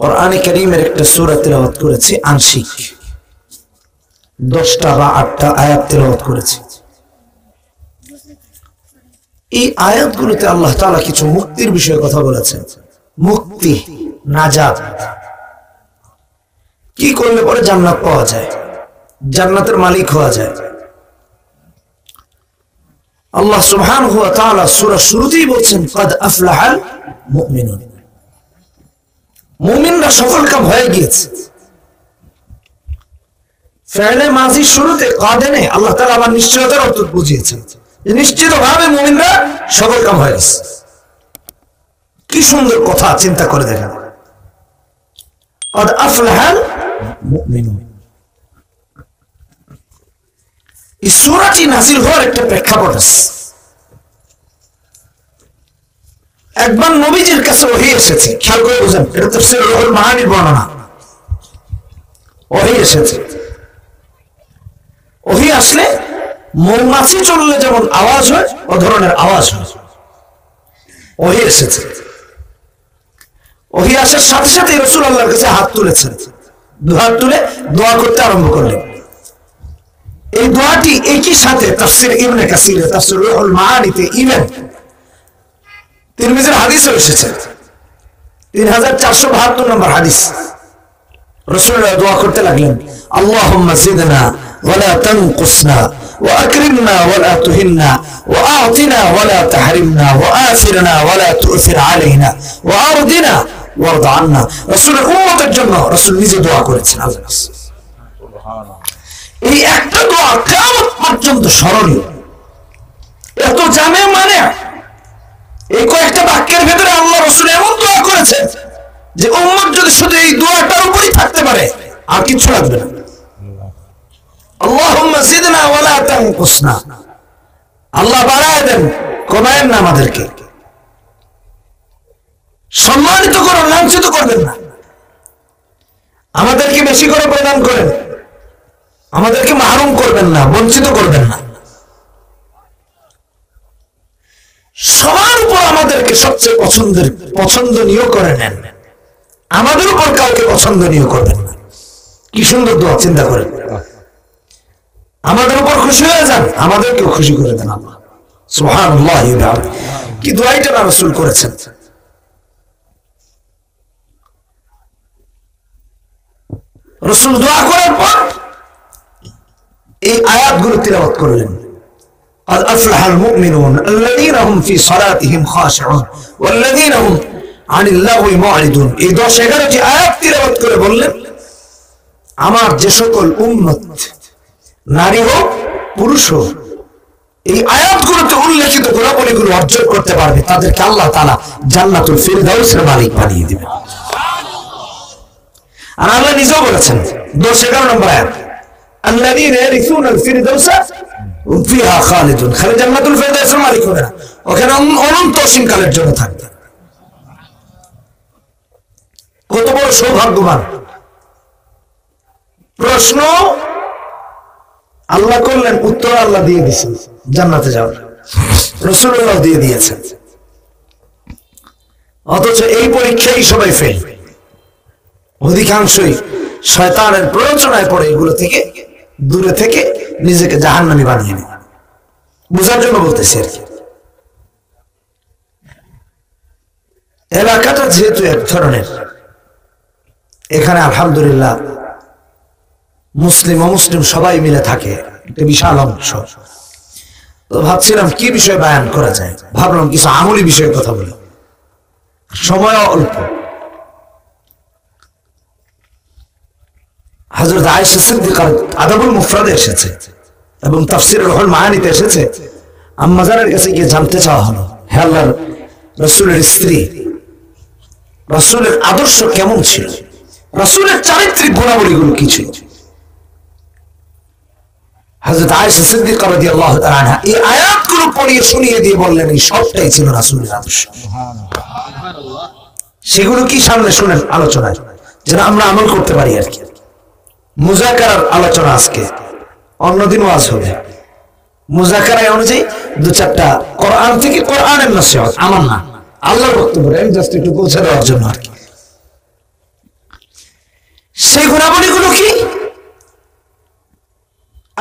কোরআনে কারীমের একটা সূরা তেলাওয়াত করেছি আংশিক, 10টা বা 8টা আয়াত তেলাওয়াত করেছি। এই আয়াতগুলোতে আল্লাহ তাআলা কিছু মুক্তির বিষয়ে কথা বলেছেন। মুক্তি, নাজাত, কি করলে পরে জান্নাত পাওয়া যায়, জান্নাতের মালিক হওয়া যায়। আল্লাহ সুবহানাহু ওয়া তাআলা সূরা শুরুতেই বলছেন কাদ আফলাহাল মুমিনুন, মুমিনরা সফলকাম হয়ে গিয়েছে। ফেলে মাজি শুরুতে কাদেনে আল্লাহ তাআলা আবার নিশ্চয়তার অর্থ বুঝিয়েছেন যে নিশ্চিতভাবে মুমিনরা সফলকাম হয়ে গেছে। কি সুন্দর কথা, চিন্তা করে দেখেন, কাদ আফলাহাল মুমিনুন। এই সূরাটি নাযিল হওয়ার একটা প্রেক্ষাপট আছে। একবার নবীজির কাছে ওহী এসেছে, খেয়াল করে বুঝেন, এটা তাফসীর রুহুল মাআনির বর্ণনা। ওহী এসেছে, ওহী আসলে মৌমাছি চললে যেমন আওয়াজ হয় ও ধরনের আওয়াজ হয়। ওহী এসেছে, ওহী আসার সাথে সাথে রাসূলুল্লাহর কাছে হাত তুলেছেন, দুহাত তুলে দোয়া করতে আরম্ভ করলেন। এই দোয়াটি একই সাথে তাফসীর ইবনে কাসির, তাফসীর রুহুল মাআনিতে ইবন তিরমিজির হাদিসে এসেছে, 3472 নম্বর হাদিস। রাসূলুল্লাহ দোয়া করতে লাগলেন, আল্লাহুম্মা জিদনা ওয়া লা তানকুসনা ওয়া আকরিমনা ওয়া লা তুহিননা ওয়া আ'তিনা ওয়া লা তাহরিমনা ওয়া আথিরনা ওয়া লা তু'থির আলাইনা ওয়া আরদিনা ওয়ারদ আন্না। রাসূলের উম্মতের জন্য রাসূল নিজে দোয়া করেছেন আল্লাহর কাছে। সুবহানাল্লাহ। এই একটা দোয়া কিয়ামত পর্যন্ত স্মরণীয়, এত জানে মানে এই কয়েকটা বাক্যের ভেতরে আল্লাহ রাসূল এমন দোয়া করেছেন যে উম্মত যদি শুধু এই দোয়াটার উপরই থাকতে পারে আর কিছু লাগবে না। আল্লাহুম্মা জিদনা ওয়া লা তানকুসনা, আল্লাহ বাড়ায় দেন, কমায়েন না আমাদেরকে, সম্মানিত করুন, লাঞ্ছিত করবেন না, আমাদেরকে বেশি করে প্রদান করেন, আমাদেরকে মাহরুম করবেন না, বঞ্চিত করবেন না। সবার উপর আমাদেরকে সবচেয়ে পছন্দনীয় করে নেন, আমাদের উপর কাউকে পছন্দনীয় করবেন না। কি সুন্দর দোয়া, চিন্তা করেন, আমাদের উপর খুশি হয়ে যান, আমাদেরকেও খুশি করে দেন আল্লাহ। সুবহানাল্লাহ। কি দোয়াইটা না রাসূল করেছেন। রাসূল দোয়া করার পর এই আয়াতগুলো তিলাওয়াত করলেন, قد أفلح المؤمنون الذين هم في صلاتهم خاشعون والذين هم عن اللغو معرضون। এই 10-11টি আয়াত তিলাওয়াত করে বললেন, আমার যে সকল উম্মত, নারী হোক পুরুষ হোক, এই আয়াতগুলোতে উল্লেখিত গুণাবলীগুলো অর্জন করতে পারবে, তাদেরকে আল্লাহ তাআলা জান্নাতুল ফিরদাউসের মালিক বানিয়ে দিবেন। আর আল্লাহ নিজেও বলেছেন 10-11 নম্বর আয়াত, الذين يرثون الفردوس هم فيها خالدون। খালি জান্নাতুল ফিরদাউসের মালিক হবে না, ওখানে অনন্ত অসীমকালের জন্য থাকবে। কত বড় সৌভাগ্যবান। প্রশ্ন আল্লাহ করলেন, উত্তর আল্লাহ দিয়ে দিয়েছেন, জান্নাতে যাওয়ার রাসূলুল্লাহ দিয়ে দিয়েছেন। অথচ এই পরীক্ষায় সবাই ফেল, অধিকাংশই শয়তানের প্ররোচনায় পড়ে এগুলো থেকে দূরে থেকে নিজেকে জাহান্নামী বানিয়ে নেয়। বোঝার জন্য বলতেছি আর কি। এলাকাটা যেহেতু এক ধরনের, এখানে আলহামদুলিল্লাহ মুসলিম অমুসলিম সবাই মিলে থাকে, একটা বিশাল অংশ। তো ভাবছিলাম কি বিষয়ে বায়ান করা যায়, ভাবলাম কিছু আমলি বিষয়ে কথা বলি, সময় অল্প। হযরত আয়েশা সিদ্দিকার আদাবুল মুফরাদে এসেছে এবং তাফসীর রুহুল মাআনিতে এসেছে। আম্মা জানের কাছে গিয়ে জানতে চাওয়া হলো, হে আল্লাহর রাসূলের স্ত্রী, রাসূলের আদর্শ কেমন ছিল, রাসূলের চারিত্রিক গুণাবলীগুলো কি ছিল? হযরত আয়েশা সিদ্দিকা রাদিয়াল্লাহু তাআলা আনহা এই আয়াতগুলো পড়িয়ে শুনিয়ে দিয়ে বললেন, এই সবটাই ছিল রাসূলের আদর্শ। সুবহানাল্লাহ। সেগুলো কি সামনে শুনেন আলোচনায়, যেন আমরা আমল করতে পারি আর কি। মুযাকারার আলোচনা আজকে, অন্যদিন ওয়াজ হবে। মুযাকারায় অনুযায়ী 2-4টা কোরআন থেকে, কোরআনের নসিহত, আমার না, আল্লাহর বক্তব্য, আমি জাস্ট একটু পৌঁছে দেওয়ার জন্য আর কি। সেই গুণাবলীগুলো কি?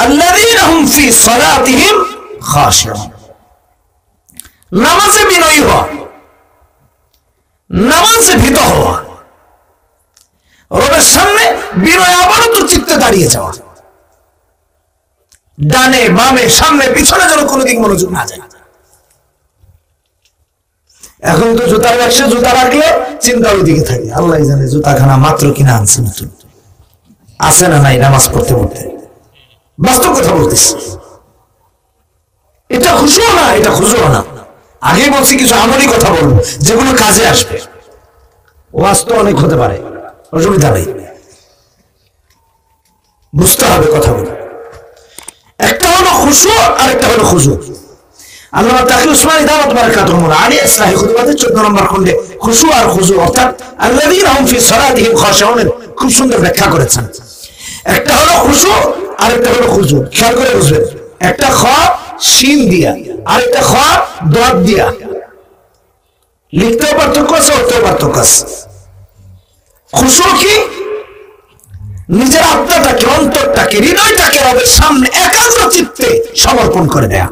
আল্লাযীনা হুম ফি সালাতিহিম খাশিউন, নামাজে বিনয়ী হওয়া, নামাজে ভীত হওয়া, রবের সামনে বিনয় অবনত চিত্তে দাঁড়িয়ে যাওয়া, ডানে বামে সামনে পিছনে যেন কোনোদিক মনোযোগ না যায়। এখন তো জুতার ব্যবসা, জুতা রাখলে চিন্তা ওইদিকে থাকে, আল্লাহ জানে জুতাখানা মাত্র কিনা আনছে নতুন, আছে না নাই নামাজ পড়তে পড়তে। বাস্তব কথা বলতেছি, এটা খুশিও না, এটা খুশিও না। আগে বলছি কিছু আমলি কথা বলবো যেগুলো কাজে আসবে। ওয়াজ তো অনেক হতে পারে, অসুবিধা নেই, বুঝতে হবে কথাগুলো। একটা হলো খুশু আর একটা হলো খুজু। আল্লামা তাকি উসমানী দাওয়াত বারাকাতুহু আলাইহি ইসলাহি খুতবাতে 14 নম্বর খণ্ডে খুশু আর খুজু অর্থাৎ আল্লাযীনা হুম ফি সালাতিহিম খাশিউন খুব সুন্দর ব্যাখ্যা করেছেন। একটা হলো খুশু আর একটা হলো খুজু, খেয়াল করে বুঝবেন। একটা খ শিন দিয়া আর একটা খ দাদ দিয়া, লিখতেও পার্থক্য আছে, অর্থেও পার্থক্য আছে। খুশু কি? নিজের আত্মাটাকে, অন্তরটাকে, হৃদয়টাকে রবের সামনে একাগ্র চিত্তে সমর্পণ করে দেয়া।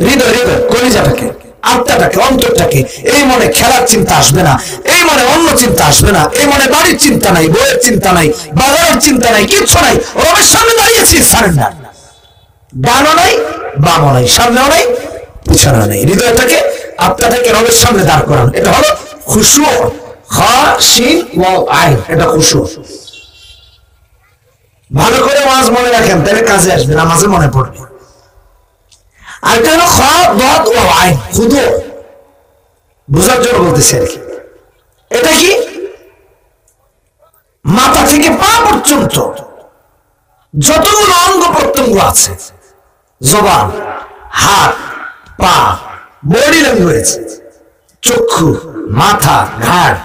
হৃদয় হৃদয় কলিজাটাকে, আত্মাটাকে, অন্তরটাকে, এই মনে খেলার চিন্তা আসবে না, এই মনে অন্য চিন্তা আসবে না, এই মনে বাড়ির চিন্তা নাই, বইয়ের চিন্তা নাই, বাজারের চিন্তা নাই, কিচ্ছু নাই। রবের সামনে দাঁড়িয়েছি, সারেন্ডার। ডানও নাই বামও নাই, সামনেও নাই পিছনেও নাই, হৃদয়টাকে আত্মাটাকে রবের সামনে দাঁড় করানো, এটা হলো খুশু। এটা খুশু। ভালো করে ওয়াজ মনে রাখেন, তাহলে কাজে আসবে, নামাজে মনে পড়বে। আর এটা হলো খুদু, বোঝার জন্য বলতেছি আর কি। এটা কি? মাথা থেকে পা পর্যন্ত যতগুলো অঙ্গ প্রত্যঙ্গ আছে, জবান, হাত, পা, বডি ল্যাঙ্গুয়েজ, চক্ষু, মাথা, ঘাড়,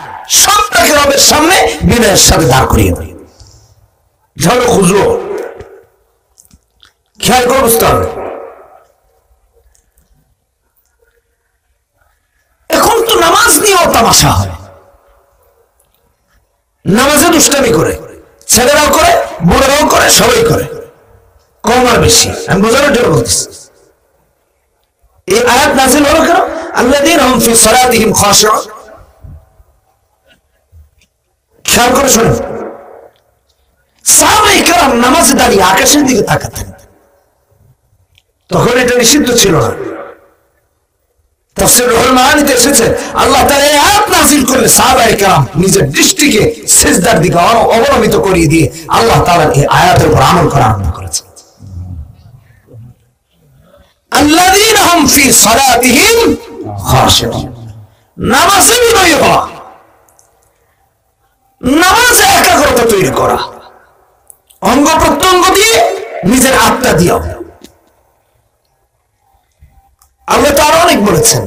সবটাকে রবের সামনে বিনয়ের সাথে দাঁড় করিয়ে দেয়। ঝড় খুঁজো, খেয়াল করে বুঝতে হবে। এখন তো নামাজ নিয়েও তামাশা হয়, নামাজে দুষ্টামি করে, ছেলেরাও করে, বুড়ারাও করে, সবাই করে, কম আর বেশি। আমি বোঝানোর জন্য বলতেছি। এই আয়াত নাযিল হলো কেন? আল্লাযীনা হুম ফি সালাতিহিম খাশিউন। খেয়াল করে শুনুন, সাহাবায়ে কেরাম নামাজে দাঁড়িয়ে আকাশের দিকে তাকাতেন। তখন এটা নিষিদ্ধ ছিল না। তাফসীর রুহুল মাআনিতে এসেছে, আল্লাহ তাআলা এই আয়াত নাযিল করলে সাহাবায়ে কেরাম নিজের দৃষ্টিকে সিজদার দিকে অবনমিত করিয়ে দিয়ে আল্লাহ তাআলার এই আয়াতের উপর আমল করা আরম্ভ করেছেন। আল্লাযীনা হুম ফি সালাতিহিম খাশিউন, নামাজে বিনয়ী হওয়া, নামাজে একাগ্রতা তৈরি করা, অঙ্গ প্রত্যঙ্গ দিয়ে, নিজের আত্মা দিয়েও। আল্লাহ তাআলা অনেক বলেছেন,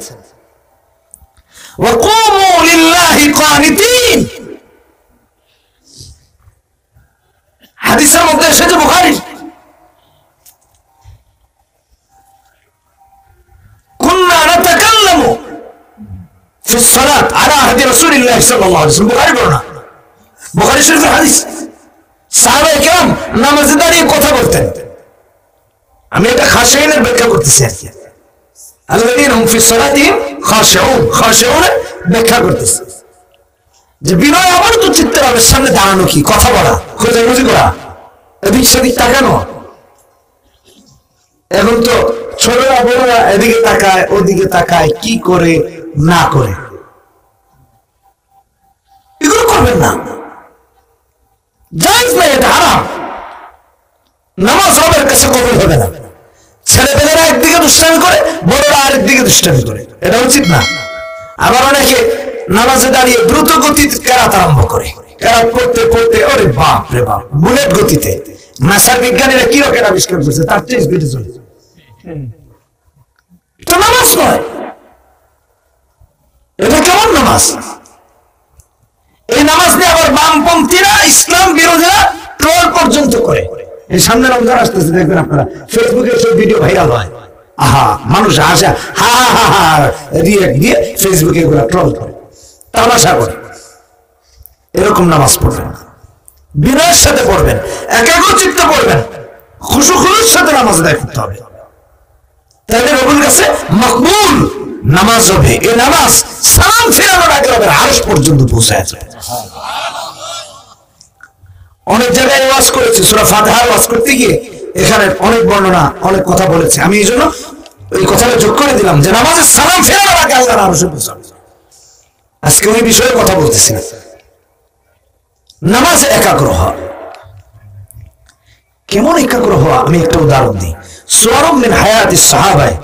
ওয়া কুমু লিল্লাহি কানিতিন। হাদিসের মধ্যে এসেছে, বুখারী, কুননা নাতাকাল্লামু ফি সালাত আলা আহদি রাসূলিল্লাহ সাল্লাল্লাহু আলাইহি ওয়াসাল্লাম। বুখারী বর্ণনা, বুখারী শরীফের হাদিস। সাহাবায়ে কেরাম নামাজে দাঁড়িয়ে কথা বলতেন। আমি এটা খাশিউনের ব্যাখ্যা করতেছি আর কি। আল্লাযীনা হুম ফি সালাতিহিম খাশিউন, খাশিউনের ব্যাখ্যা করতেছি যে বিনয় অবনত চিত্তে রবের সামনে দাঁড়ানো কি? কথা বলা, খোঁজাখুঁজি করা, এদিক সেদিক তাকানো। এখন তো ছোটরা বড়রা এদিকে তাকায়, ওদিকে তাকায়, কি করে না করে, এগুলো করবেন না, জায়েজ নাই, এটা হারাম। নামাজ রবের কাছে কবুল হবে না। ছেলেপেলেরা একদিকে দুষ্টামি করে, বড়রা আরেকদিকে দুষ্টামি করে, এটা উচিত না। আবার অনেকে নামাজে দাঁড়িয়ে দ্রুত গতিতে কেরাত আরম্ভ করে, কেরাত পড়তে পড়তে ওরে বাপ রে বাপ, বুলেট গতিতে। নাসার বিজ্ঞানীরা কি রকেট আবিষ্কার করছে, তার চেয়ে স্পিডে চলে। তো নামাজ নয়, এটা কেমন নামাজ? এই নামাজ নিয়ে আবার বামপন্থীরা, ইসলাম বিরোধীরা ট্রল পর্যন্ত করে। এই সামনে রমজান আসতেছে, দেখবেন আপনারা ফেসবুকে সব ভিডিও ভাইরাল হয়। আহা, মানুষ হাসা, হা হা হা রিয়েক্ট দিয়ে ফেসবুকে এগুলো ট্রল করে, তামাশা করে। এরকম নামাজ পড়বেন না, বিনয়ের সাথে পড়বেন, একাগ্রচিত্তে পড়বেন, খুশুখুলুর সাথে নামাজ আদায় করতে হবে, তাহলে রবের কাছে মকবুল নামাজ হবে। এই নামাজ সালাম ফেরানোর আগে রবের আরশ পর্যন্ত পৌঁছায় যাবে। অনেক জায়গায় ওয়াজ করেছি, সূরা ফাতিহার ওয়াজ করতে গিয়ে এখানে অনেক বর্ণনা, অনেক কথা বলেছে। আমি এই জন্য ওই কথাটা যোগ করে দিলাম যে নামাজের সালাম ফেরানোর আগে আল্লাহর আরশে পৌঁছাবে। আজকে ওই বিষয়ে কথা বলতেছি না। নামাজে একাগ্র হওয়া, কেমন একাগ্র হওয়া আমি একটা উদাহরণ দিই। সুওয়ারুম মিন হায়াতিস সাহাবায়ে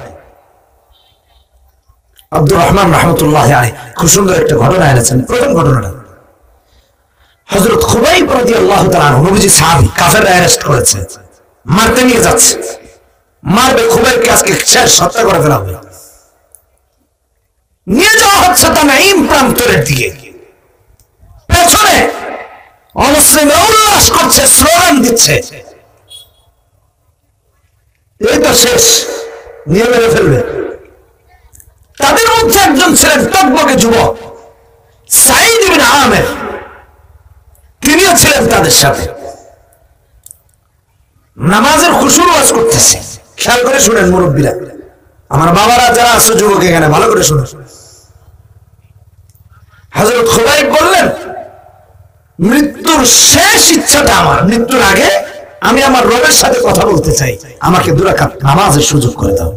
আব্দুর রহমান রাহমাতুল্লাহ আলাইহি খুব সুন্দর একটা ঘটনা এনেছেন। প্রথম ঘটনাটা হযরত খুবাইব রাদিয়াল্লাহু তাআলা আনহু, নবীজি সাহাবী, কাফেররা অ্যারেস্ট করেছে, মারতে নিয়ে যাচ্ছে, মারবে খুবাইবকে, আজকে শেষ হত্যা করে ফেলা হবে। নিয়ে যাওয়া হচ্ছে তানাইম প্রান্তরের দিকে, পেছনে অমুসলিমরা উল্লাস করছে, স্লোগান দিচ্ছে, এই তো শেষ, নিয়ে মেরে ফেলবে। তাদের মধ্যে একজন ছিলেন টকবকে যুবক সাঈদ ইবনে আমির, তিনিও ছিলেন তাদের সাথে। নামাজের খুশুর ওয়াজ করতেছে, খেয়াল করে শুনেন মুরব্বীরা, আমার বাবারা যারা আছে যুবক এখানে ভালো করে শুনেন। হযরত খুবাইব বললেন, মৃত্যুর শেষ ইচ্ছাটা আমার, মৃত্যুর আগে আমি আমার রবের সাথে কথা বলতে চাই, আমাকে 2 রাকাত নামাজের সুযোগ করে দাও।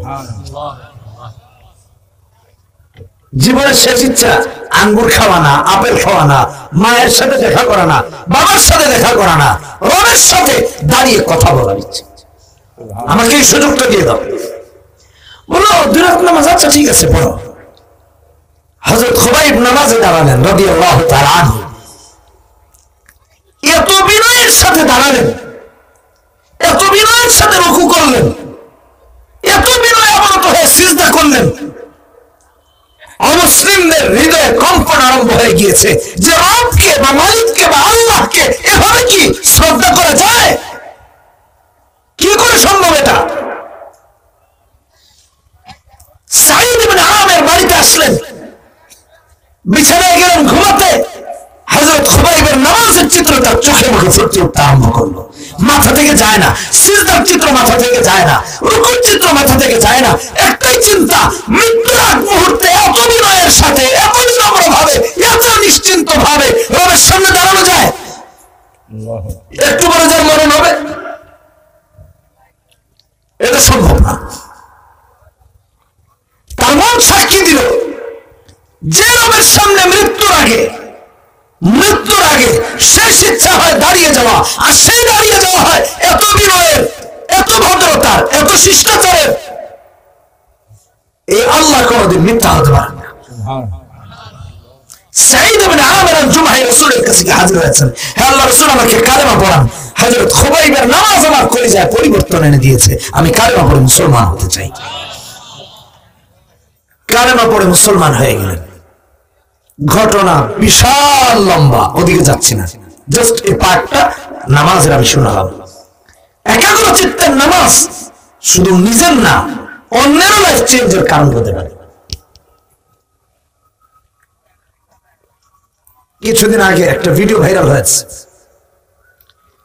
জীবনের শেষ ইচ্ছা আঙ্গুর খাওয়া না, আপেল খাওয়া না, মায়ের সাথে দেখা করা না, বাবার সাথে দেখা করা না, রবের সাথে দাঁড়িয়ে কথা বলার ইচ্ছা, আমাকে এই সুযোগটা দিয়ে দাও। বলো 2 রাকাত নামাজ, আচ্ছা ঠিক আছে পড়ো। হযরত খুবাইব নামাজে দাঁড়ালেন রাদিয়াল্লাহু তাআলা আনহু, এত বিনয়ের সাথে দাঁড়ালেন, এত বিনয়ের সাথে রুকু করলেন, এত বিনয় অবনত হয়ে সিজদা করলেন, অমুসলিমদের হৃদয়ে কম্পন আরম্ভ হয়ে গিয়েছে যে রবকে বা মালিককে বা আল্লাহকে এভাবে কি শ্রদ্ধা করা যায়? কি করে সম্ভব এটা? সাঈদ ইবনে আমির বাড়িতে আসলেন, বিছানায় গেলেন ঘুমাতে, হযরত খুবাইবের নামাজের চিত্র তার চোখে মুখে ফুটে উঠতে আরম্ভ করলো। মাথা থেকে যায় না, সিজদার চিত্র মাথা থেকে যায় না, রুকুর চিত্র মাথা থেকে যায় না, একটাই চিন্তা, মৃত্যুর আগ মুহূর্তে এত বিনয়ের সাথে, এত বিনম্র ভাবে, এত নিশ্চিন্ত ভাবে রবের সামনে দাঁড়ানো যায়? একটু পরে যার মরণ হবে, এটা সম্ভব না। তার মন সাক্ষী দিল যে রবের সামনে মৃত্যুর আগে শেষ ইচ্ছা হয় দাঁড়িয়ে যাওয়া, আর সেই দাঁড়িয়ে যাওয়া হয় এত বিনয়ের, এত ভদ্রতার, এত শিষ্টাচারের, এই আল্লাহ কোনদিন মিথ্যা হতে পারে না। সাঈদ ইবনে আমির আল-জুমাহি রাসূলের কাছে হাজির হয়েছেন, হে আল্লাহর রাসূল, আমাকে কালেমা পড়ান। হযরত খুবাইবের নামাজ আমার কলিজায় পরিবর্তন এনে দিয়েছে, আমি কালেমা পড়ে মুসলমান হতে চাই। কালেমা পড়ে মুসলমান হয়ে গেলেন। ঘটনা বিশাল লম্বা, ওদিকে যাচ্ছি না, জাস্ট এই পার্টটা নামাজের আমি শোনালাম। একাগ্র চিত্তের নামাজ শুধু নিজের না, অন্যেরও লাইফ চেঞ্জের কারণ হতে পারে। কিছুদিন আগে একটা ভিডিও ভাইরাল হয়েছে,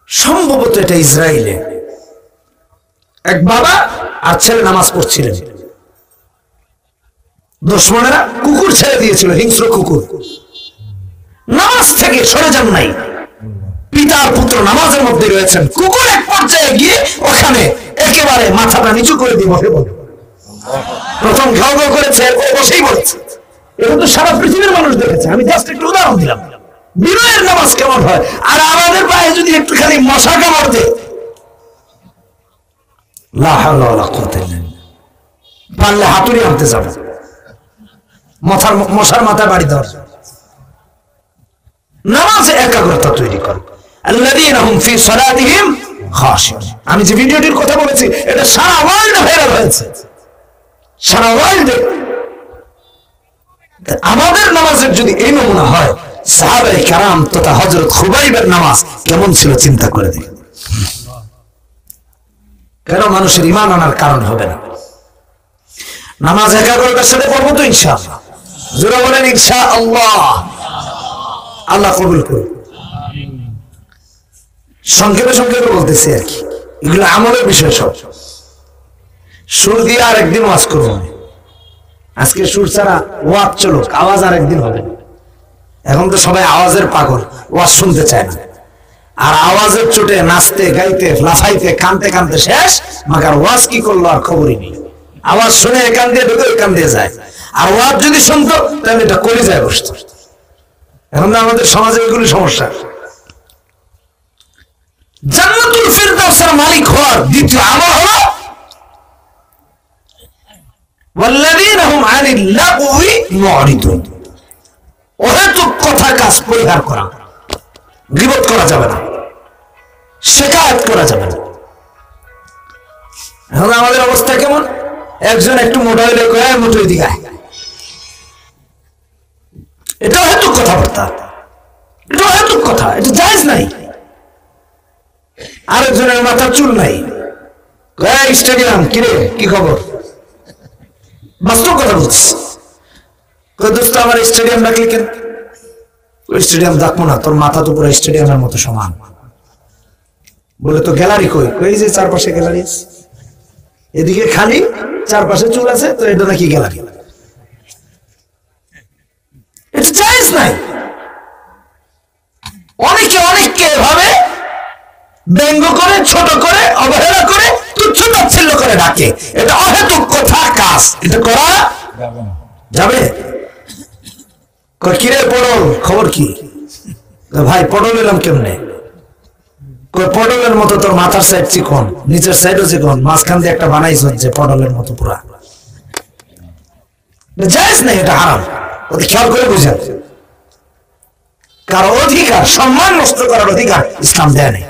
সম্ভবত এটা ইসরায়েলে। এক বাবা আর ছেলে নামাজ পড়ছিলেন, দুশমনেরা কুকুর ছেড়ে দিয়েছিল, হিংস্র কুকুর, নামাজ থেকে সরে যান নাই, পিতা আর পুত্র নামাজের মধ্যে রয়েছেন, কুকুর এক পর্যায়ে গিয়ে ওখানে একেবারে মাথাটা নিচু করে দিয়ে বসে পড়ে। প্রথম ঘাউ ঘাউ করেছে, এরপরে বসেই পড়েছে। এটা তো সারা পৃথিবীর মানুষ দেখেছে, আমি জাস্ট একটু উদাহরণ দিলাম। বিনয়ের নামাজ কেমন হয়? আর আমাদের পায়ে যদি একটুখানি মশা কামড় দেয়, লা হাওলা ওয়ালা কুওয়াতা ইল্লা বিল্লাহ, পারলে হাতুড়ি আনতে যাবে, মশার মাথায় বাড়ি দেওয়ার। নামাজে একাগ্রতা তৈরি করো। আল্লাযীনা হুম ফি সালাতিহিম খাশিউন। আমি যে ভিডিওটির কথা বলেছি, এটা সারা ওয়ার্ল্ডে ভাইরাল হয়েছে, সারা ওয়ার্ল্ডে। আমাদের নামাজের যদি এই নমুনা হয়, সাহাবায়ে কেরাম তথা হযরত খুবাইবের নামাজ কেমন ছিল চিন্তা করে দেখুন। কেন মানুষের ঈমান আনার কারণ হবে না? নামাজ একাগ্রতার সাথে পড়বো তো ইনশাআল্লাহ। জোরে বলেন ইনশাআল্লাহ। আল্লাহ কবুল করুন। সংক্ষেপে সংক্ষেপে বলতেছি আর কি, এগুলো আমলের বিষয় সব। সুর দিয়ে আর একদিন ওয়াজ করবো, আজকে সুর ছাড়া ওয়াজ চলুক, আওয়াজ আর একদিন হবে। এখন তো সবাই আওয়াজের পাগল, ওয়াজ শুনতে চায় না। আর আওয়াজের চোটে নাচতে গাইতে লাফাইতে কানতে কানতে শেষ, মাগার ওয়াজ কি করলো আর খবরই নেই। আওয়াজ শুনে এখান দিয়ে ঢুকে ওইখান দিয়ে যায়, আর ওয়াজ যদি শুনতো তাহলে এটা করে যায় বসতো। এখন আমাদের সমাজে এগুলি সমস্যা। জান্নাতুল ফিরদাউসের মালিক হওয়ার দ্বিতীয় আমল হলো ওয়াল্লাযীনা হুম আনিল লাগওয়ি মুরিদুন, অহেতুক কথা কাজ পরিহার করা। গীবত করা যাবে না, শিকায়ত করা যাবে না। এখন আমাদের অবস্থা কেমন? একজন একটু মোটা হইলে কয় মোটর দিকে, এটা অহেতুক কথাবার্তা, এটা অহেতুক কথা, এটা জায়েজ নাই। আরেকজনের মাথার চুল নাই, স্টেডিয়াম কিরে কি খবর? বাস্তব কথা বলছি। দোস্ত আমার স্টেডিয়াম ডাকলি কেন? ওই স্টেডিয়াম ডাকবো না, তোর মাথা তো পুরো স্টেডিয়ামের মতো সমান। বলে তো গ্যালারি কই? কই যে চারপাশে গ্যালারি আছে, এদিকে খালি চারপাশে চুল আছে, তো এটা নাকি গ্যালারি? এটা জায়েজ নাই। অনেকে অনেককে এভাবে ব্যঙ্গ করে, ছোট করে, অবহেলা করে, তুচ্ছ তাচ্ছিল্য করে ডাকে। এটা অহেতুক কথা কাজ, এটা করা যাবে? কিরে পটল, খবর কি? ভাই পটল এলাম কেমনে? পটলের মতো তোর মাথার সাইড চিকন, নিচের সাইডও চিকন, মাঝখান দিয়ে একটা বানাইছ হচ্ছে পটলের মতো পুরা। জায়েজ নাই, এটা হারাম। ওদের খেয়াল করে বুঝেন, কারো অধিকার, সম্মান নষ্ট করার অধিকার ইসলাম দেয় নাই।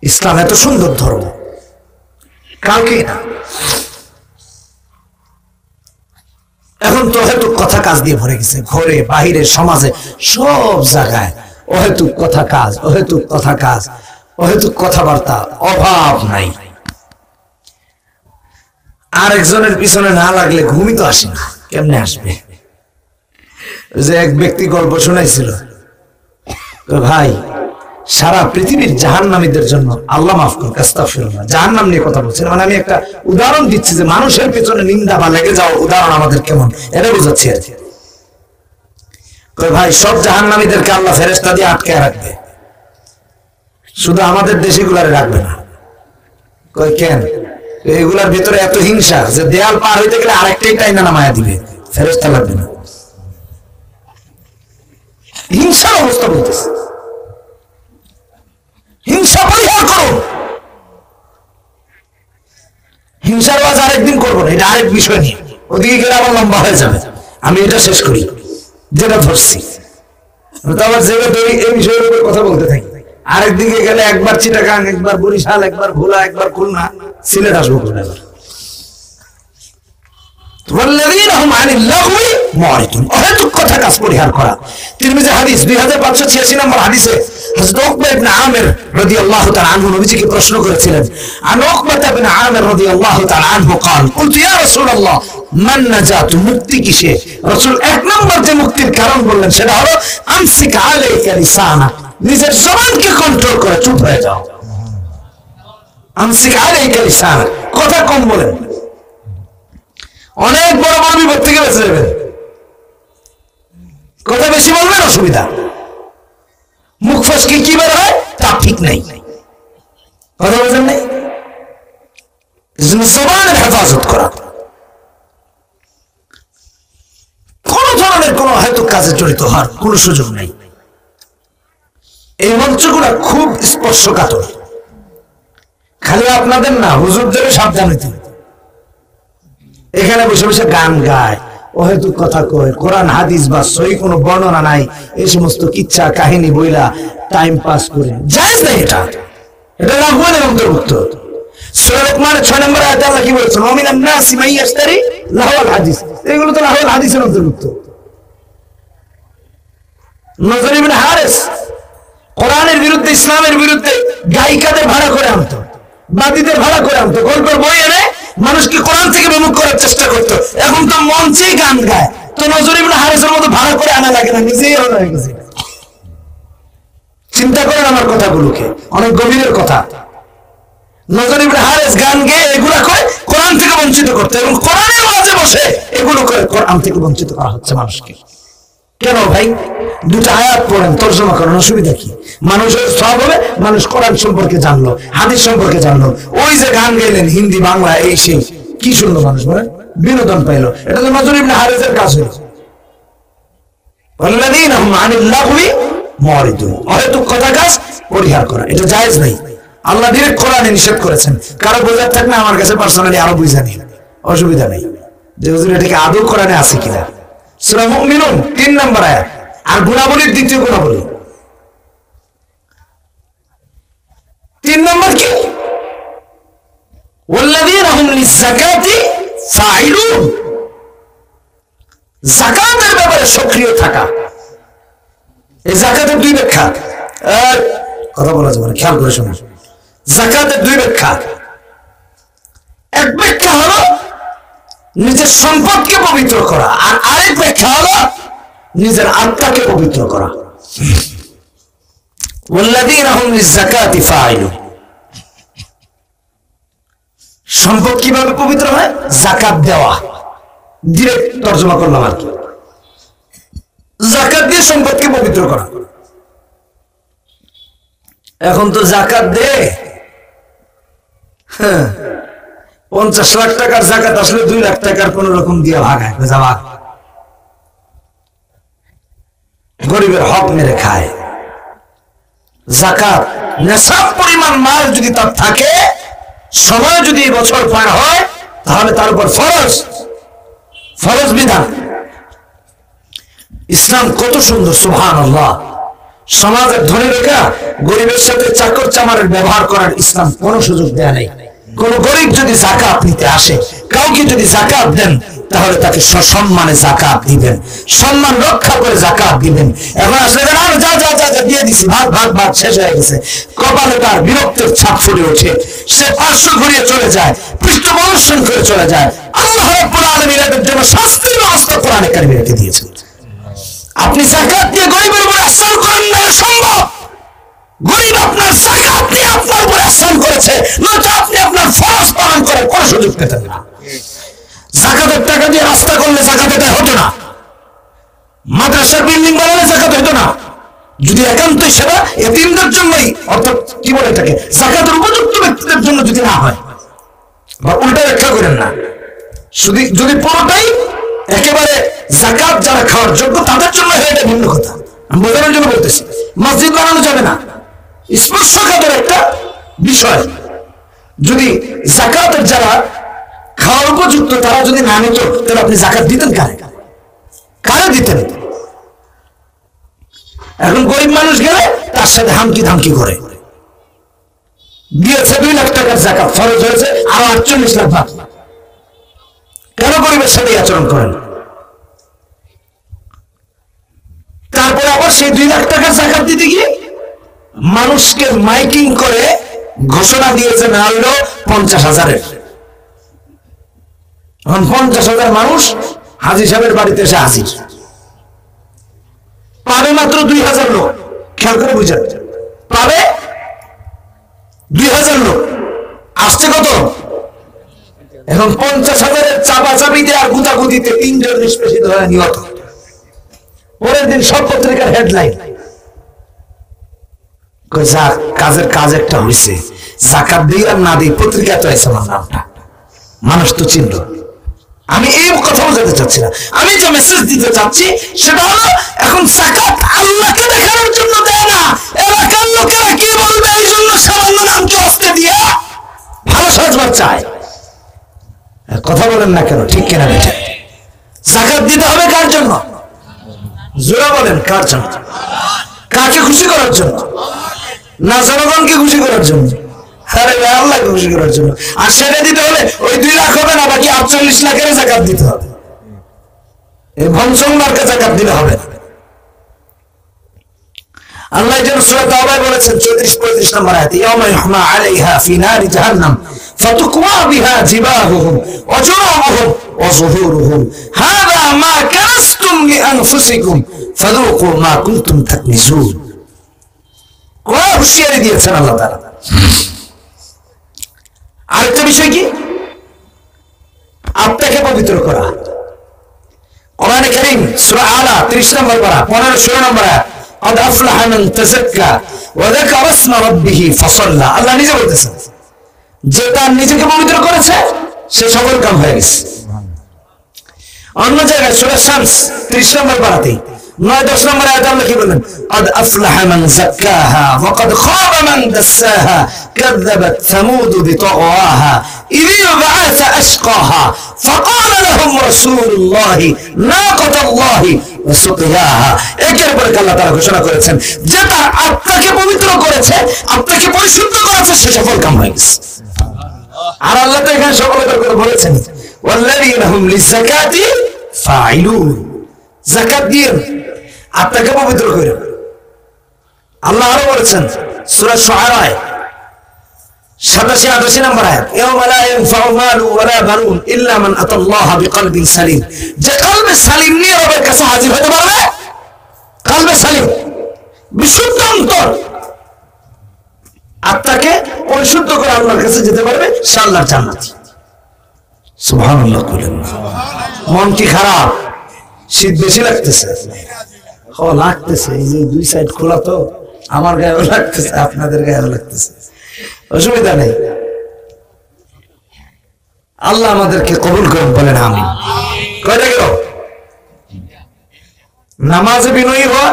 ইসলাম এত সুন্দর ধর্ম, কাউকে না। এখন তো অহেতুক কথা কাজ দিয়ে ভরে গেছে, ঘরে বাহিরে সমাজে সব জায়গায় অহেতুক কথা কাজ, অহেতুক কথা কাজ, অহেতুক কথাবার্তা, অভাব নাই। আরেকজনের পিছনে না লাগলে ঘুমই তো আসে না, কেমনে আসবে? যে এক ব্যক্তি গল্প শোনাইছিল, ভাই সারা পৃথিবীর জাহান্নামীদের জন্য আল্লাহ মাফ করুক, আস্তাগফিরুল্লাহ, জাহান্নাম নিয়ে কথা বলছেন, মানে আমি একটা উদাহরণ দিচ্ছি যে মানুষের পেছনে নিন্দা বা লেগে যাওয়ার উদাহরণ আমাদের কেমন, এটা বুঝাচ্ছি আর কি। ভাই সব জাহান্নামীদেরকে আল্লাহ ফেরেশতা দিয়ে আটকায় রাখবে, শুধু আমাদের দেশিগুলারে রাখবে না। কই কেন? এগুলার ভিতরে এত হিংসা যে দেয়াল পার হইতে গেলে আরেকটাই টাইনা নামায়া দিবে, ফেরেশতা লাগবে না। হিংসার অবস্থা বলতেছে, হিংসা পরিহার করো। হিংসার ওয়াজ আরেকদিন করবো না, এটা আরেক বিষয় নিয়ে, ওদিকে গেলে আবার লম্বা হয়ে যাবে। আমি এটা শেষ করি যেটা ধরছি, আবার যেটা এই বিষয়ের উপর কথা বলতে থাকি। আরেকদিকে গেলে একবার চিটাগাং, একবার বরিশাল, একবার ভোলা, একবার খুলনা, সিলেট আসবো কোন এবার। অহেতুক কথা কাজ পরিহার করা। তিরমিজি হাদিস 2586 নম্বর হাদিসে হযরত উকবা ইবনে আমির রাদিয়াল্লাহু তাআলা আনহু নবীজিকে প্রশ্ন করেছিলেন, আন উকবা ইবনে আমির রাদিয়াল্লাহু তাআলা আনহু قال قلت يا رسول الله মান নাজাত, মুক্তি কিসে? রাসূল এক নম্বর যে মুক্তির কারণ বললেন সেটা হলো আমসিক আলাইকা লিসানাক, নিজের জবানকে কন্ট্রোল করে চুপ হয়ে যাও। আমসিক আলাইকা লিসানাক, কথা কম বলেন। অনেক বড় বড় বিপদ থেকে বেঁচে যাবেন, কথা বেশি বলবেন অসুবিধা, মুখ ফসকে কি বের হয় তা ঠিক নেই, কথা বলছেন নাই। জবানের হেফাজত করা, কোন ধরনের কোন হেতুক কাজে জড়িত হওয়ার কোন সুযোগ নেই। এই মঞ্চগুলা খুব স্পর্শকাতর, খালি আপনাদের না, হুজুরদের সাবধান হইতে হবে। এখানে বসে বসে গান গায়, অহেতুক কথা কয়, কোরআন হাদিস বা সহি কোনো বর্ণনা নাই, এই সমস্ত কিচ্ছা কাহিনী বইলা টাইম পাস করে, জায়েজ নাই এটা, এটা লাঘবের অন্তর্ভুক্ত। সূরা লোকমানের 6 নম্বর আয়াতে আল্লাহ কি বলেছেন? ওয়া মিনান নাসি মান ইয়াশতারি লাহওয়াল হাদিস, এগুলো তো লাহওয়াল হাদিসের অন্তর্ভুক্ত। নজর ইবনে হারিস কোরআনের বিরুদ্ধে, ইসলামের বিরুদ্ধে গায়িকাদের ভাড়া করে আনতো, বাদীদের ভাড়া করে আনতো, গল্পের বই এনে মানুষকে কোরআন থেকে বিমুখ করার চেষ্টা করতো। এখন তো মঞ্চেই গান গায়, তো নজর ইবনে হারিসের মতো ভাড়া করে আনা লাগে না, নিজেই হয়ে গেছে। চিন্তা করেন আমার কথাগুলোকে, অনেক গভীরের কথা। নজর ইবনে হারেস গান গেয়ে এগুলা করে কোরআন থেকে বঞ্চিত করতে, এবং কোরআনের মাঝে বসে এগুলো করে কোরআন থেকে বঞ্চিত করা হচ্ছে মানুষকে। কেন ভাই? দুটো আয়াত পড়েন, তর্জমা করেন, অসুবিধা কি? মানুষের সব হবে, মানুষ কোরআন সম্পর্কে জানলো, হাদিস সম্পর্কে জানলো। ওই যে গান গাইলেন হিন্দি বাংলা এই সেই, কি শুনলো মানুষ? বলেন, বিনোদন পাইলো। এটা তো নজর ইবনে হারেসের কাজ হলো। ওয়াল্লাযীনা হুম আনিল লাগবি মুরিদুন, অহেতুক কথা কাজ পরিহার করা, এটা জায়েজ নাই। আল্লাহ ডিরেক্ট কোরআনে নিষেধ করেছেন। কারো বোঝার থাকলে আমার কাছে পার্সোনালি আরো বুঝা নেই, অসুবিধা নেই যে হুজুর এটা কি আদৌ কোরআনে আছে কিনা। সূরা মুমিনুন 3 নম্বর আয়াত। আর গুণাবলীর দ্বিতীয় গুণাবলী 3 নম্বর কি? ওয়াল্লাযীনা হুম লিয-যাকাতি ফাঈলুন, যাকাতের ব্যাপারে সক্রিয় থাকা। এই যাকাতের দুই ব্যাখ্যা, কথা বলা যাবে না, খেয়াল করে শুনুন। যাকাতের দুই ব্যাখ্যা। এক ব্যাখ্যা হলো নিজের সম্পদকে পবিত্র করা, আর আরেক ব্যাখ্যা হলো নিজের আত্মাকে পবিত্র করা। ওয়াল্লাযীনা হুম লিয-যাকাতি ফাঈলুন, সম্পদ কিভাবে পবিত্র হয়? যাকাত দেওয়া, ডিরেক্ট তর্জমা করলাম আর কি। যাকাত দিয়ে সম্পদকে পবিত্র করা। এখন তো যাকাত দে, 50 লাখ টাকার যাকাত আসলে 2 লাখ টাকার কোন রকম দিয়ে ভাগায়, গরিবের হক মেরে খায়। যাকাত নেশাব পরিমাণ মাল যদি তার থাকে, সময় যদি বছর পার হয়, তাহলে তার উপর ফরজ বিধান। ইসলাম কত সুন্দর, সুবহানাল্লাহ। সমাজের ধনী লোকেরা গরিবের সাথে চাকর চামারের ব্যবহার করার ইসলাম কোন সুযোগ দেয় নাই। কোন গরিব যদি যাকাত নিতে আসে, কাউকে যদি যাকাত দেন, তাহলে তাকে সসম্মানে যাকাত দিবেন, সম্মান রক্ষা করে যাকাত দিবেন। এখন আসলে যা যা যা যা দিয়ে দিছি, ভাগ শেষ হয়ে গেছে, কপালে তার বিরক্তের ছাপ ফুটে ওঠে, সে পার্শ্ব ঘুরিয়ে চলে যায়, পৃষ্ঠপ্রদর্শন করে চলে যায়। আল্লাহ রাব্বুল আলামিন এর জন্য শাস্তির ব্যবস্থা কোরআনে কারিমে রেখে দিয়েছেন। আপনি যাকাত দিয়ে গরিবের উপর আহসান করেন না, সম্ভব। গরিব আপনার যাকাত দিয়ে আপনার উপর আহসান করেছে, নয়তো আপনি আপনার ফরজ পালন করার কোনো সুযোগ পেতেন না। যাকাতের টাকা দিয়ে রাস্তা করলে যাকাত এটা হতো না, মাদ্রাসার বিল্ডিং বানালে যাকাত হতো না, যদি একান্তই সেটা এতিমদের জন্যই, অর্থাৎ কি বলে এটাকে, যাকাতের উপযুক্ত ব্যক্তিদের জন্য যদি না হয়, বা উল্টা ব্যাখ্যা করেন না, যদি পুরোটাই একেবারে যাকাত যারা খাওয়ার যোগ্য তাদের জন্য হয়, এটা ভিন্ন কথা। আমি বোঝানোর জন্য বলতেছি, মসজিদ বানানো যাবে না, স্পর্শকাতর একটা বিষয়। যদি যাকাতের যারা খাওয়ার উপযুক্ত তারা যদি না নিত, তাহলে আপনি যাকাত দিতেন কারে দিতেন? এখন গরিব মানুষ গেলে তার সাথে হামকি ধামকি করে দিয়েছে 2 লাখ টাকার যাকাত ফরজ হয়েছে, আর 48 লাখ বাকি। কেন গরিবের সাথে আচরণ করেন? তারপরে আবার সেই 2 লাখ টাকার যাকাত দিতে গিয়ে মানুষকে মাইকিং করে ঘোষণা দিয়েছে না হলো 50,000-এর। এখন 50,000 মানুষ হাজী সাহেবের বাড়িতে এসে হাজির, পাবে মাত্র 2,000 লোক। খেয়াল করে বুঝেন, পাবে 2,000 লোক, আসছে কত? এখন 50,000-এর চাপাচাপিতে আর গুতাগুতিতে 3 জন নিষ্পেষিত হয়ে নিহত। পরের দিন সব পত্রিকার হেডলাইন, কাজের কাজ একটা হয়েছে, যাকাত দিই আর না দিই পত্রিকা তো আছে, আমার নামটা মানুষ তো চিনল। আমি এই কথা বোঝাতে চাচ্ছি না, আমি যে মেসেজ দিতে চাচ্ছি সেটা হলো, এখন যাকাত আল্লাহকে দেখানোর জন্য দেয় না, এলাকার লোকেরা কি বলবে এই জন্য সামান্য নামকে অস্তে দিয়ে ভালো সাজবার চায়। কথা বলেন না কেন, ঠিক কিনা বেঠে? যাকাত দিতে হবে কার জন্য? জোরা বলেন, কার জন্য? কাকে খুশি করার জন্য? না জনগণকে খুশি করার জন্য? আরে আল্লাহকে খুশি করার জন্য। আর সেটা দিতে হলে ওই 2 লাখ হবে না, বাকি 48 লাখের যাকাত দিতে হবে। এই ভঞ্চং মার্কা যাকাত দিলে হবে না। আল্লাহ যেন সূরা তাওবায় বলেছেন 34-35 নম্বর আয়াতে, ইয়াউমা ইউহমা আলাইহা ফি নারি জাহান্নাম ফাতুকওয়া বিহা জিবাহুহুম ওয়া জুনুবুহুম ওয়া যুহুরুহুম হাযা মা কানাসতুম লিআনফুসিকুম ফাযুকু মা কুনতুম তাকনিজুন। কড়া হুঁশিয়ারি দিয়েছেন আল্লাহ তাআলা। আরেকটা বিষয় কি, আত্মাকে পবিত্র করা। কোরআনে কারীম সূরা আলা 30 নম্বর পারা 15-16 নম্বর আয়াত, قد أفلح من تزكى وذكر اسم ربه فصلى। আল্লাহ নিজে বলতেছেন যে তার নিজেকে পবিত্র করেছে সে সফল কাম হয়ে গেছে। অন্য জায়গায় সূরা শামস 30 নম্বর পারাতে 9-10 নম্বর আয়াতে আল্লাহ কি বলেন, قد أفلح من زكاها وقد خاب من دساها كذبت ثمود بطغواها إذ بعث أشقاها فقال لهم رسول الله ناقة الله وسقياها। একের পর এক আল্লাহ তাআলা ঘোষণা করেছেন যে তার আত্মাকে পবিত্র করেছে, আত্মাকে পরিশুদ্ধ করেছে, সে সফল কাম হয়ে গেছে। আর আল্লাহ তো এখানে সফলতার কথা বলেছেন, ওয়াল্লাযীনা হুম লিযাকাতি ফাইলুন। যাকাত দিয়ে আত্মাকে পবিত্র করে। আল্লাহ আরো বলেছেন সূরা শুআরা 87-88 নম্বর আয়াত, ইয়াওমা লা ইয়ানফাউ মালু ওয়ালা বানুন ইল্লা মান আতাল্লাহা বিকলবিন সালিম। যে কলবে সালিম নিয়ে রবের কাছে হাজির হতে পারবে, কলবে সালিম, বিশুদ্ধ অন্তর, আত্মাকে পরিশুদ্ধ করে আল্লাহর কাছে যেতে পারবে, সে আল্লাহর জান্নাতি। সুবহানাল্লাহ বলেন। মন কি খারাপ? শীত বেশি লাগতেছে? লাগতেছে, এই যে দুই সাইড খোলা তো, আমার গায়েও লাগতেছে, আপনাদের গায়েও লাগতেছে, অসুবিধা নেই। আল্লাহ আমাদেরকে কবুল করেন, বলেন আমিন। কয়টা গেল? নামাজে বিনয়ী হওয়া,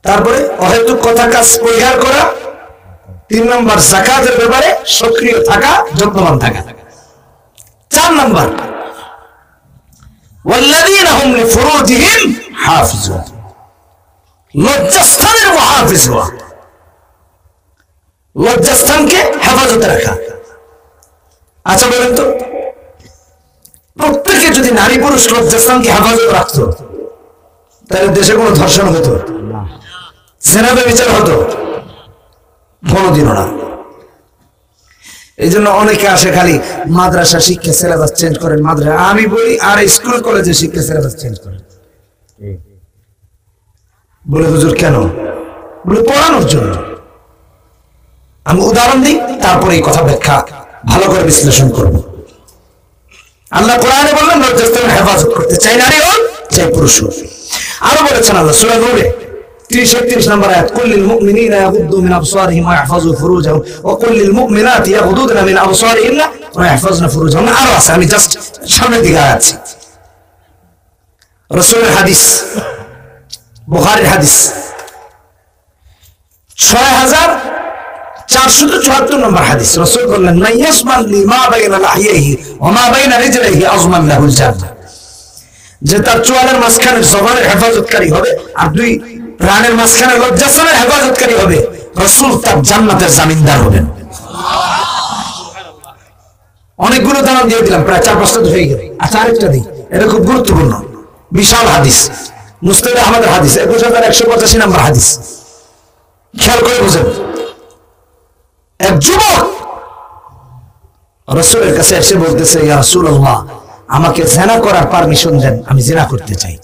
তারপরে অহেতুক কথা কাজ পরিহার করা, 3 নম্বর যাকাতের ব্যাপারে সক্রিয় থাকা, যত্নবান থাকা। 4 নম্বর ওয়াল্লাযীনা হুম লিফুরুজিহিম হাফিজুন। লজ্জাস্থানের মুহাফিজ হওয়া, লজ্জাস্থানকে হেফাজতে রাখা। আচ্ছা বলেন তো, প্রত্যেকে যদি নারী পুরুষ লজ্জাস্থানকে হেফাজতে রাখতো তাহলে দেশে কোনো ধর্ষণ হতো না, জেনা ব্যভিচার হতো কোনোদিনও না। এই জন্য অনেকে আসে খালি মাদ্রাসা শিক্ষা সিলেবাস চেঞ্জ করেন, মাদ্রাসা আমি বলি, আর স্কুল কলেজে শিক্ষা সিলেবাস চেঞ্জ করেন। বলে হুজুর কেন? বলে পড়ানোর জন্য। আমি উদাহরণ দিই, তারপরে এই কথা ব্যাখ্যা ভালো করে বিশ্লেষণ করব। আল্লাহ কোরআনে বললেন লজ্জাস্থানের হেফাজত করতে, চাই নারী হোক চাই পুরুষ হোক। আরো বলেছেন আল্লাহ সূরা নূরে 30-31 নম্বর আয়াত, কুল্লিল মুমিনিনা ইয়াগুদ্দু মিন আবসারিহিম ওয়া ইয়াহফাযু ফুরুজাহুম ওয়া কুল্লিল মুমিনাতি ইয়াগুদ্দুনা মিন আবসারিহিন্না ওয়া ইয়াহফাযনা ফুরুজাহুম। আরো আছে, আমি জাস্ট সামনের দিকে আছি। রাসূলের হাদিস, বুখারীর হাদিস 6474 নম্বর হাদিস। রাসূল বললেন, মান ইয়াসমান লি মা বাইনা লাহিয়াহি ওয়া মা বাইনা রিজলিহি আযমান লাহুল জান্নাহ। যে তার চোয়ালের মাঝখানে জবানের হেফাজতকারী হবে আর দুই প্রাণের মাঝখানে লজ্জাস্থানের হেফাজতকারী হবে, রাসূল তার জান্নাতের জামিনদার হবেন। অনেকগুলো দান দিয়ে দিলাম, প্রায় 4-5টা তো হয়ে গেল। আচ্ছা আরেকটা দিই, এটা খুব গুরুত্বপূর্ণ, বিশাল হাদিস, মুসনাদে আহমদের হাদিস 21185 নম্বর হাদিস। খেয়াল করে বুঝেন। এক যুবক রাসূলের কাছে এসে বলতেছে, ইয়া রাসূলুল্লাহ, আমাকে জিনা করার পারমিশন দেন, আমি জিনা করতে চাই।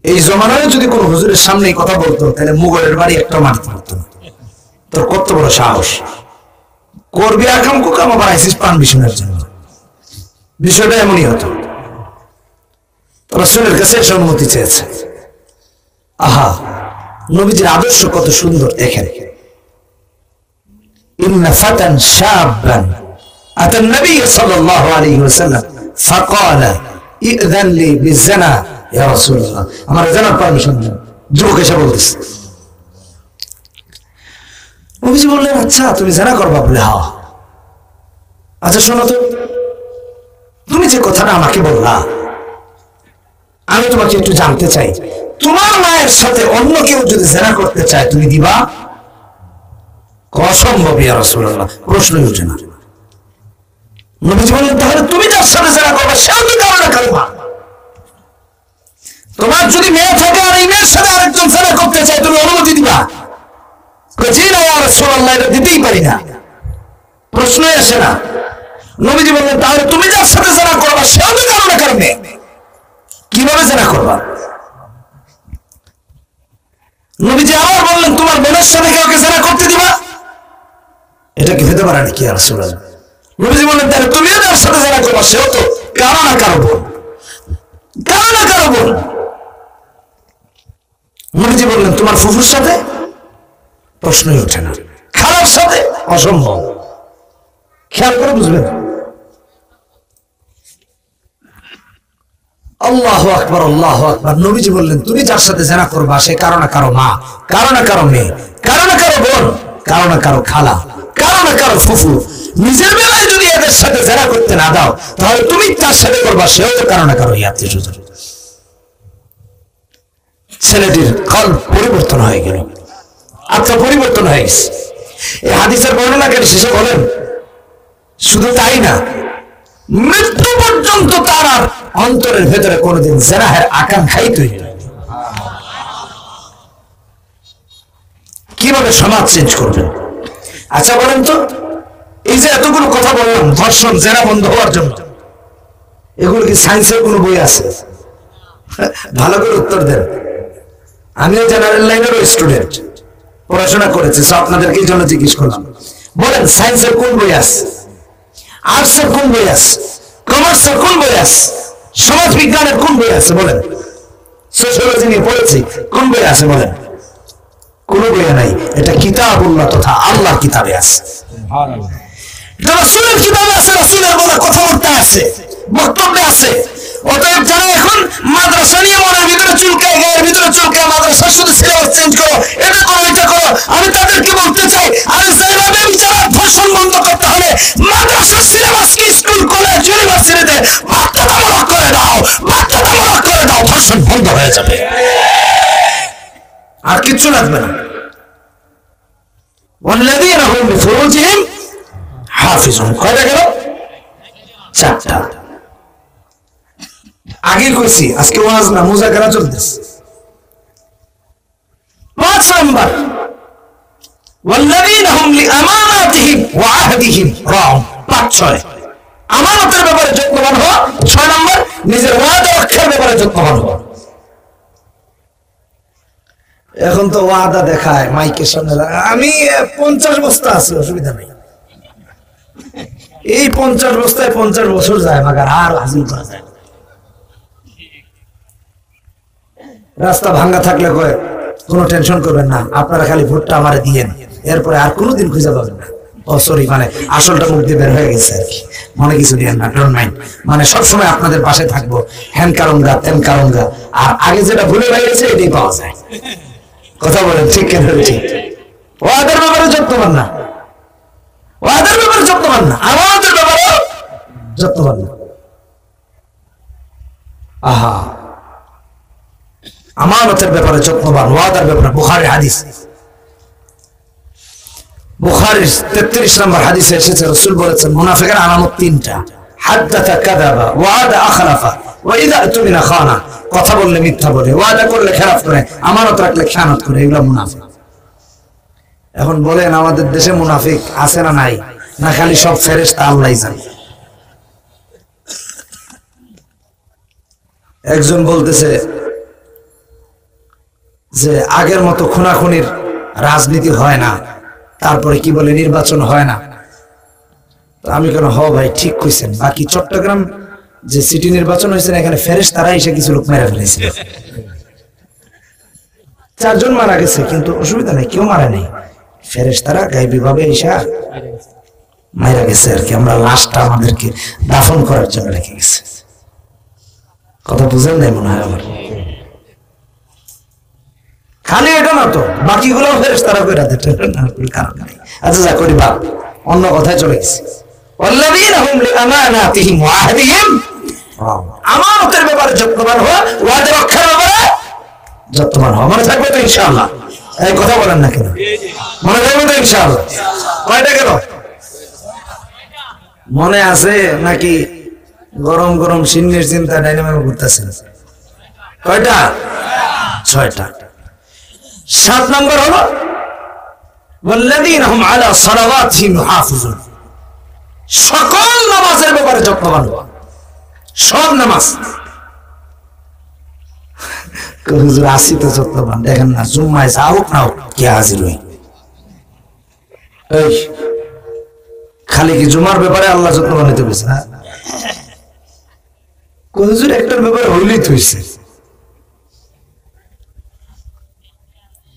এই জমানায় যদি কোন হুজুরের সামনে কথা বলতো তাহলে মুগলের বাড়ি একটা মারতে পারতো না। তোর কত বড় সাহস, করবি আকাম কুকাম, আবার আইসিস পারমিশনের জন্য। বিষয়টা এমনই হতো। রাসূলের কাছে এসে অনুমতি চেয়েছে। আহা, নবীজির আদর্শ কত সুন্দর দেখেন। ইন্না ফাতান শাবান আতা নবী সাল্লাল্লাহু আলাইহি ওয়াসাল্লাম ফাকালা ইযযান লি বিযনা ইয়া রাসূলুল্লাহ, আমার জানার পারমিশন দেন। যুবক এসে বলতেছে। নবীজি বললেন, আচ্ছা তুমি জানা করবা? বলে হ্যাঁ। আচ্ছা শোনো তো, তুমি যে কথাটা আমাকে বললা, আমি তোমাকে একটু জানতে চাই, তোমার মায়ের সাথে অন্য কেউ যদি জেনা করতে চায় তুমি দিবা? অসম্ভব ইয়া রাসূলুল্লাহ, প্রশ্নই ওঠে না। নবীজি বললেন, তাহলে তুমি যার সাথে জেনা করবে সেও কি কারণে করবা? তোমার যদি মেয়ে থাকে আর এই মেয়ের সাথে আরেকজন জেনা করতে চায় তুমি অনুমতি দিবা? জি না ইয়া রাসূলুল্লাহ, এটা দিতেই পারি না, প্রশ্নই আসে না। নবীজি বললেন, তাহলে তুমি যার সাথে জেনা করবা সেও কি কারণে করবে? কিভাবে জেনা করবা? নবীজি আবার বললেন, তোমার বোনের সাথে কাউকে জেনা করতে দিবা? এটা কি হতে পারে নাকি ইয়া রাসূলুল্লাহ? নবীজি বললেন, তাহলে তুমিও তার সাথে জেনা করবা, সেও তো কারো না কারো বোন, কারো না কারো বোন। নবীজি বললেন, তোমার ফুফুর সাথে? প্রশ্নই ওঠে না। খালার সাথে? অসম্ভব। খেয়াল করে বুঝবেন। আল্লাহু আকবার, আল্লাহু আকবার। নবীজি বললেন, তুমি যার সাথে জেনা করবা সে কারো না কারো মা, কারো না কারো মেয়ে, কারো না কারো বোন, কারো না কারো খালা, কারো না কারো ফুফু। নিজের বেলায় যদি এদের সাথে জেনা করতে না দাও, তাহলে তুমি তার সাথে করবা, সেও তো কারো না কারো আত্মীয় স্বজন। ছেলেটির কল পরিবর্তন হয়ে গেল, আত্মা পরিবর্তন হয়ে গেছে। এই হাদিসের বর্ণনাকারী শেষে বলেন, শুধু তাই না, মৃত্যু পর্যন্ত তার আর অন্তরের ভেতরে কোনোদিন জেনাহের আকাঙ্ক্ষাই তৈরি হয়। কিভাবে সমাজ চেঞ্জ করবেন? আচ্ছা বলেন তো, এই যে এতগুলো কথা বললাম ধর্ষণ জেনা বন্ধ হওয়ার জন্য, এগুলো কি সায়েন্সের কোনো বই আছে? ভালো করে উত্তর দেন। আমিও জেনারেল লাইনেরও স্টুডেন্ট, পড়াশোনা করেছি, সো আপনাদেরকে এই জন্য জিজ্ঞেস করলাম। বলেন, সায়েন্সের কোন বই আছে? আর্টসের কোন বই আছে? কমার্সের কোন বই আছে? সমাজ বিজ্ঞানের কোন বই আছে? বলেন। সোশিয়োলজি নিয়ে পড়েছি, কোন বই আছে? বলেন। কোন বইয়ে নাই। এটা কিতাবুল্লাহ তথা আল্লাহর কিতাবে আছে, এটা রাসূলের কিতাবে আছে, রাসূলের বলা কথাবার্তা আছে, বক্তব্যে আছে। অতএব যারা এখন মাদ্রাসা নিয়ে মনের ভিতরে চুলকায়, গায়ের ভিতরে চুলকায়, মাদ্রাসা শুধু সিলেবাস চেঞ্জ করো, এটা করো, এটা করো, আমি তাদেরকে বলতে চাই, আরে যেভাবে বিচার ধর্ষণ বন্ধ করতে হলে মাদ্রাসার সিলেবাসকে স্কুল, কলেজ, ইউনিভার্সিটিতে বাধ্যতামূলক করে দাও, বাধ্যতামূলক করে দাও, ধর্ষণ বন্ধ হয়ে যাবে, আর কিচ্ছু লাগবে না। ওয়াল্লাযীনা হুম লিফুরুজিহিম হাফিজুন। কয়টা গেল? চারটা। আগে কইছি, আজকে ওয়াজ না, মুযাকারা চলতেছে। 5 নাম্বার, ওয়াল্লাযীনা হুম লিআমানাতিহিম ওয়া আহদিহিম রাউন। 5-6 আমানতের ব্যাপারে যত্নবান হও। 6 নাম্বার, নিজের ওয়াদা রক্ষার ব্যাপারে যত্নবান হও। এখন তো ওয়াদা দেখায় মাইকের সামনে, আমি 50 বস্তা আছে, অসুবিধা নেই। এই 50 বস্তায় 50 বছর যায়, মাগার আর হাসিল করা যায়। রাস্তা ভাঙ্গা থাকলে কয়, কোনো টেনশন করবেন না, আপনারা খালি ভোটটা আমারে দিয়েন, এরপরে আর কোনোদিন খুঁজে পাবেন না। ও সরি, মানে আসলটা মুখ দিয়ে বের হয়ে গেছে আর কি, মনে কিছু দিয়েন না, ডোন্ট মাইন্ড। মানে সবসময় আপনাদের পাশে থাকবো, হ্যান কারঙ্গা তেন কারঙ্গা, আর আগে যেটা ভুলে হয়ে গেছে এটাই পাওয়া যায়। কথা বলেন ঠিক কেন? ঠিক। ওয়াদার ব্যাপারে যত্নবান না, ওয়াদার ব্যাপারে যত্নবান না, আমাদের ব্যাপারে যত্নবান না। আহা, আমানতের ব্যাপারে যত্নবান, ওয়াদার ব্যাপারে। বুখারী হাদিস, বুখারীর 33 নম্বর হাদিসে এসেছে, রাসূল বলেছেন, মুনাফিকের আলামত 3টা। হাদাথা কাযাবা, ওয়াদা আখলাফা, ওয়া ইযা তুমিনা খানা। কথা বললে মিথ্যা বলে, ওয়াদা করলে খেলাফ করে, আমানত রাখলে খেয়ানত করে, এগুলো মুনাফিক। এখন বলেন, আমাদের দেশে মুনাফিক আছে না নাই? না খালি সব ফেরেশতা আল্লাহই জানে। একজন বলতেছে যে আগের মতো খুনাখুনির রাজনীতি হয় না, তারপরে কি বলে নির্বাচন হয় না। আমি কেন, হ ভাই ঠিক কইছেন, বাকি চট্টগ্রাম যে সিটি নির্বাচন হয়েছে এখানে ফেরেশতারা এসে কিছু লোক মেরে ফেলেছিল, 4 জন মারা গেছে, কিন্তু অসুবিধা নেই, কেউ মারা নেই, ফেরেশতারা গায়েবী ভাবে এসে মারা গেছে আর কি। আমরা লাশটা আমাদেরকে দাফন করার জন্য রেখে গেছে। কথা বুঝেন নাই মনে হয় আমার। খালি এটা না তো, বাকিগুলো ফেরেশতারা কইরা দেয়, কারণ নাই। আচ্ছা যা করি বাপ, অন্য কথায় চলে গেছি। ওয়াল্লাযীনা হুম লিআমানাতিহিম ওয়া আহদিহিম রাউন। আমানতের ব্যাপারে যত্নবান হও, ওয়াদা রক্ষার ব্যাপারে যত্নবান হও। মনে থাকবে তো ইনশাআল্লাহ? এই কথা বলেন না কেন? মনে থাকবে তো ইনশাআল্লাহ? কয়টা গেল? মনে আছে নাকি গরম গরম সিন্নির চিন্তা ডাইনামিক করতেছেন? কয়টা? 6টা। 7 নম্বর হলো ওয়াল্লাযীনা হুম আলা সালাওয়াতিহিম ইউহাফিজুন। সকল নামাজের ব্যাপারে যত্নবান হওয়া, সব নামাজ। হুজুর আসি তো যত্নবান, দেখেন না জুম্মায় যা হোক না হোক কে হাজির হই। খালি কি জুমার ব্যাপারে আল্লাহ যত্নবান হইতে বলছে না? হুজুর একটার ব্যাপারে হইলেই তো হইছে।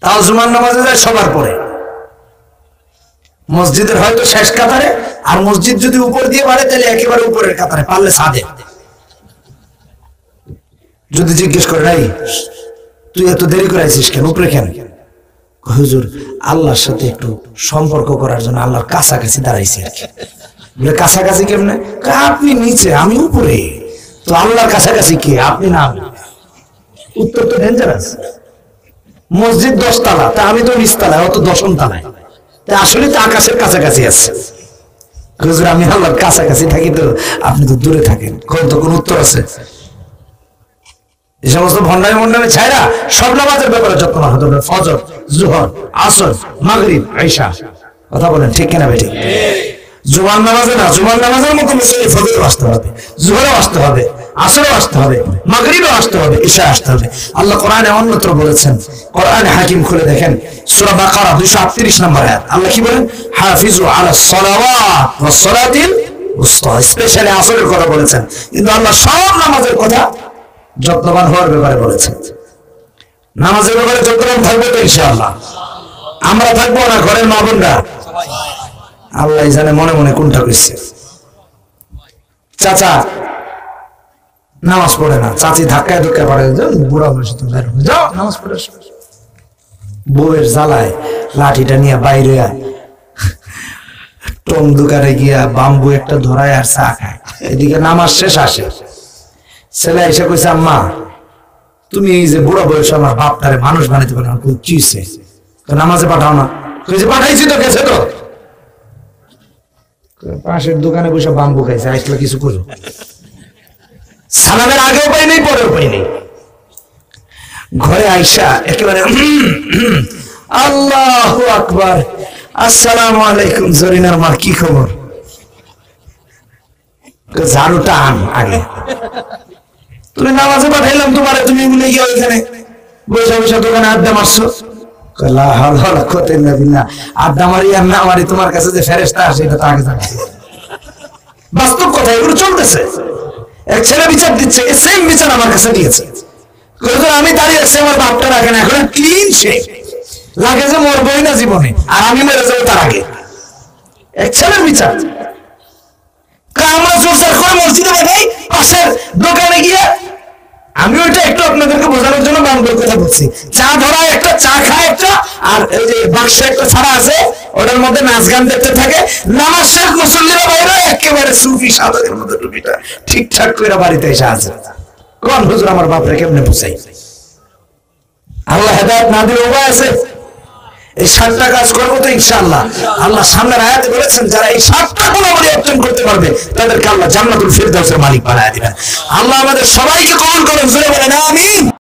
তাও জুমার নামাজে যায় সবার পরে, মসজিদের হয়তো শেষ কাতারে, আর মসজিদ যদি উপর দিয়ে বাড়ে তাহলে একেবারে উপরের কাতারে, পারলে ছাদে। যদি জিজ্ঞেস করে নাই তুই এত দেরি করে আছিস কেন, উপরে কেন? হুজুর আল্লাহর সাথে একটু সম্পর্ক করার জন্য আল্লাহর কাছাকাছি দাঁড়াইছি আর কি। বলে কাছাকাছি কেমনে? আপনি নিচে আমি উপরে, তো আল্লাহর কাছাকাছি কে, আপনি না আমি? উত্তর তো ডেঞ্জারাস। মসজিদ 10 তলা, তা আমি তো 20 তলায়, অত 10ম তলায়, তা আসলে তো আকাশের কাছাকাছি আছে। হুজুর আমি আল্লাহর কাছাকাছি থাকি, তো আপনি তো দূরে থাকেন। কোন উত্তর আছে? এই সমস্ত ভণ্ডামি ছাইরা সব নামাজের ব্যাপারে যত্নবান হতে হবে। ফজর, জোহর, আসর, মাগরিব, ইশা। কথা বলেন ঠিক কিনা বেঠিক? জুমার নামাজে না, জুমার নামাজের মতো মুসল্লি ফজরে আসতে হবে, জোহরে আসতে হবে, আসরে আসতে হবে, মাগরিবে আসতে হবে, ইশা আসতে হবে। আল্লাহ কোরআনে অন্যত্র বলেছেন, কোরআনে হাকিম খুলে দেখেন সূরা বাকারা 238 নম্বর আয়াত। আল্লাহ কি বলেন? হাফিজু আলাস সালাওয়াত ওয়াস সালাতিল উসতা। স্পেশালি আসরের কথা বলেছেন, কিন্তু আল্লাহ সব নামাজের কথা যত্নবান হওয়ার ব্যাপারে বলেছেন। নামাজের ব্যাপারে যত্নবান থাকবে তো ইনশাআল্লাহ। আমরা থাকবো না, ঘরের মা বোনরা? আল্লাহ জানে মনে মনে কোনটা কইছে। চাচা নামাজ পড়ে না, চাচি ধাক্কায় ধুক্কায় পড়ে, বুড়া বয়সে তুমি যাও নামাজ পড়ে। বউয়ের জ্বালায় লাঠিটা নিয়ে বাইরে টং দোকানে গিয়া বাম্বু একটা ধরায় আর চা খায়। এদিকে নামাজ শেষ আসে, ছেলে এসে কইছে আম্মা তুমি এই যে বুড়া বয়সে আমার বাপটারে মানুষ বানাইতে পারো না, কিছে তো নামাজে পাঠাও না? কইছে পাঠাইছি তো, গেছে তো। পাশের দোকানে বসে বাম্বু খাইছে, আসলে কিছু করো। সালামের আগেও পাই নেই, পরেও পাই নেই। ঘরে আইসা একেবারে আল্লাহু আকবার, আসসালামু আলাইকুম জরিনার মা, কি খবর? ঝাড়ুটা আন আগে। তুমি নামাজে পাঠাইলাম তোমারে, তুমি বলে গিয়ে ওইখানে বসে বসে দোকানে আড্ডা মারছো। আড্ডা মারি আর না মারি তোমার কাছে যে ফেরেশতা আসে এটা তো আগে জানছি। বাস্তব কথা, এগুলো চলতেছে। এক ছেলে বিচার দিচ্ছে, সেম বিচার আমার কাছে দিয়েছে। আমি দাঁড়িয়ে আছি, আমার বাপটা রাখে না, এখন ক্লিন শেপ লাগে যে মরবই না জীবনে, আর আমি মেরে যাবো তার আগে। এক ছেলের বিচার। আমরা জোরজার করে মসজিদে পাঠাই, পাশের দোকানে গিয়ে আমি ওইটা একটু আপনাদেরকে বোঝানোর জন্য বাংলার কথা বলছি। চা ধরা একটা, চা খায় একটা, আর এই যে বাক্স একটা ছাড়া আছে, ওটার মধ্যে নাচ গান দেখতে থাকে। নামাজ শেষ, মুসল্লিরা বাইরে একেবারে সুফি সাধকের মতো টুপিটা ঠিকঠাক করে বাড়িতে এসে আছে। কোন হুজুর আমার বাপরে কেমনে বুঝাই? আল্লাহ হেদায়েত না দিলে উপায় আছে? এই 7টা কাজ করবো তো ইনশাআল্লাহ। আল্লাহ সামনের আয়াতে বলেছেন যারা এই 7টা গুণাবলী অর্জন করতে পারবে তাদেরকে আল্লাহ জান্নাতুল ফিরদাউসের মালিক বানায় দিবেন। আল্লাহ আমাদের সবাইকে কবুল করুন, জোরে বলেন আমিন।